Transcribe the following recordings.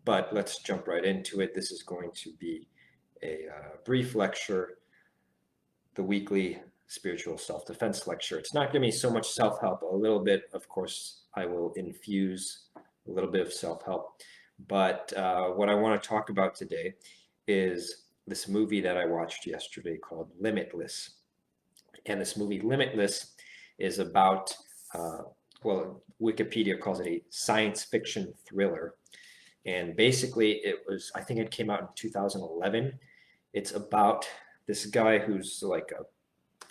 but let's jump right into it. This is going to be a brief lecture, the weekly spiritual self-defense lecture. It's not going to be so much self-help, a little bit, of course, I will infuse a little bit of self-help. But what I want to talk about today is this movie that I watched yesterday called Limitless. And this movie, Limitless, is about, well, Wikipedia calls it a science fiction thriller. And basically, I think it came out in 2011. It's about this guy who's like a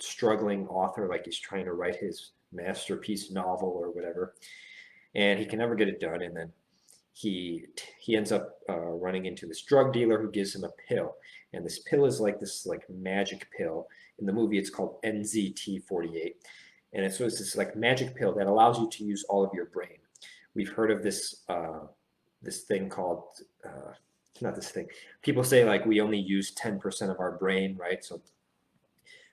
struggling author, like he's trying to write his masterpiece novel or whatever, and he can never get it done. And then he ends up running into this drug dealer who gives him a pill, and this pill is like this like magic pill. In the movie, it's called NZT48, and it's this like magic pill that allows you to use all of your brain. We've heard of this this thing called not this thing. People say like we only use 10% of our brain, right?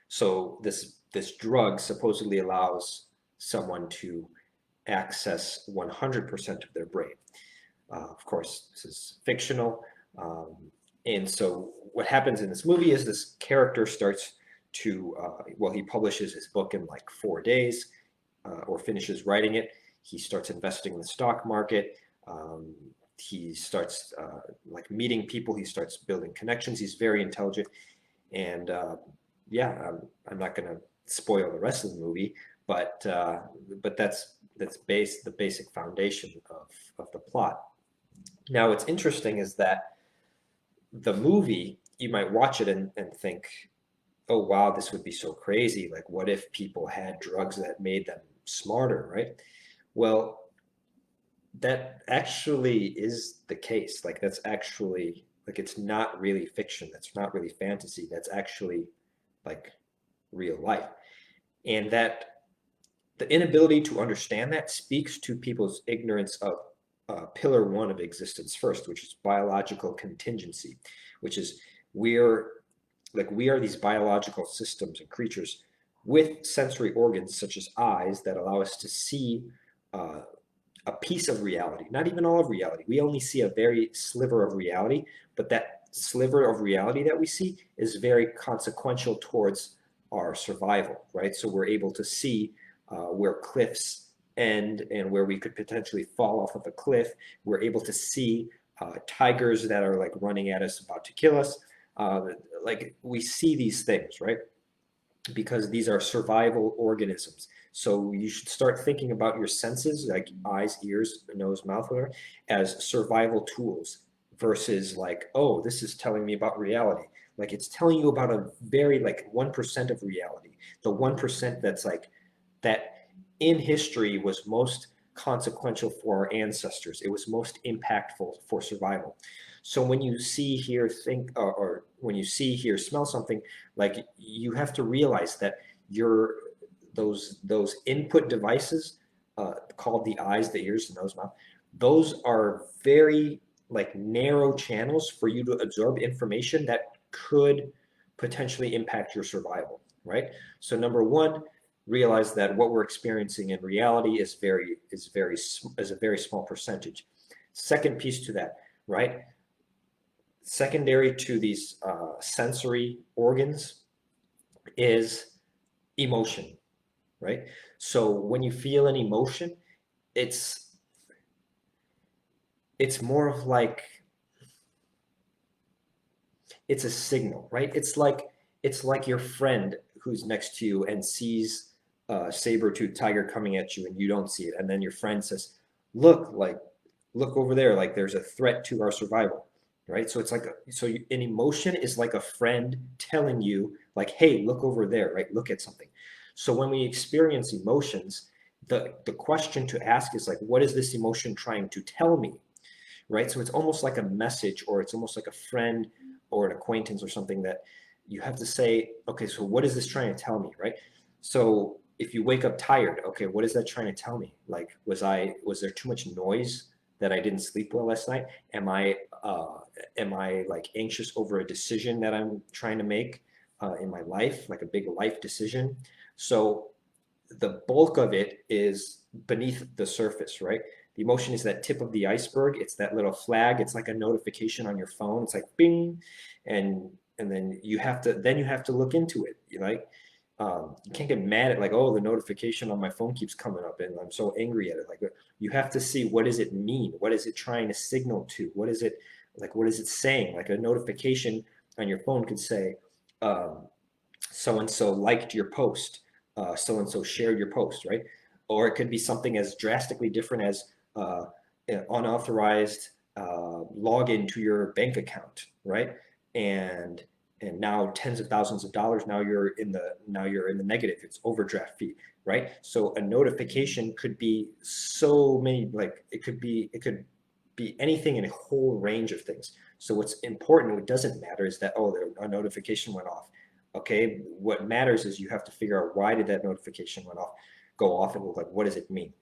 So this drug supposedly allows someone to access 100% of their brain. Of course, this is fictional. And so what happens in this movie is this character starts to, well, he publishes his book in like 4 days or finishes writing it. He starts investing in the stock market. He starts like meeting people. He starts building connections. He's very intelligent. And yeah, I'm not going to spoil the rest of the movie, but that's the basic foundation of the plot. Now, what's interesting is that the movie, you might watch it and think, oh, wow, this would be so crazy. Like, what if people had drugs that made them smarter, right? Well, that actually is the case. Like, that's actually, like, it's not really fiction. That's not really fantasy. That's actually, like, real life. And that the inability to understand that speaks to people's ignorance of pillar one of existence first, which is biological contingency, which is we are these biological systems and creatures with sensory organs such as eyes that allow us to see a piece of reality, not even all of reality. We only see a very sliver of reality, but that sliver of reality that we see is very consequential towards our survival, right? So we're able to see where cliffs end and where we could potentially fall off of a cliff. We're able to see tigers that are like running at us about to kill us. Like we see these things, right? Because these are survival organisms. So you should start thinking about your senses, like eyes, ears, nose, mouth, whatever, as survival tools versus like, oh, this is telling me about reality. Like it's telling you about a very like 1% of reality. The 1% that's like that in history was most consequential for our ancestors. It was most impactful for survival. So when you see, hear, think, or when you see, hear, smell something, like you have to realize that those input devices called the eyes, the ears, the nose, mouth, those are very like narrow channels for you to absorb information that could potentially impact your survival, right? So number one, realize that what we're experiencing in reality is a very small percentage. Second piece to that, right? Secondary to these sensory organs is emotion, right? So when you feel an emotion, it's more of like it's a signal, right? It's like your friend who's next to you and sees a saber-toothed tiger coming at you and you don't see it, and then your friend says, look over there, like there's a threat to our survival, right? So it's like an emotion is like a friend telling you like, hey, look over there, right? Look at something. So when we experience emotions, the question to ask is like, what is this emotion trying to tell me, right? So it's almost like a message, or it's almost like a friend or an acquaintance or something that you have to say, okay, so what is this trying to tell me, right? So if you wake up tired, okay, what is that trying to tell me? Like, was there too much noise that I didn't sleep well last night? Am I like anxious over a decision that I'm trying to make in my life, like a big life decision? So the bulk of it is beneath the surface, right? The emotion is that tip of the iceberg. It's that little flag. It's like a notification on your phone. It's like bing, and then you have to look into it. You can't get mad at like, oh, the notification on my phone keeps coming up and I'm so angry at it. Like, you have to see, what does it mean? What is it trying to signal to? What is it saying? Like, a notification on your phone could say, so and so liked your post, so and so shared your post, right? Or it could be something as drastically different as an unauthorized login to your bank account, right? And now tens of thousands of dollars, now you're in the negative. It's overdraft fee, right? So a notification could be so many, like it could be anything in a whole range of things. So what's important, what doesn't matter, is that, oh, a notification went off. Okay, what matters is you have to figure out, why did that notification go off, and like, what does it mean?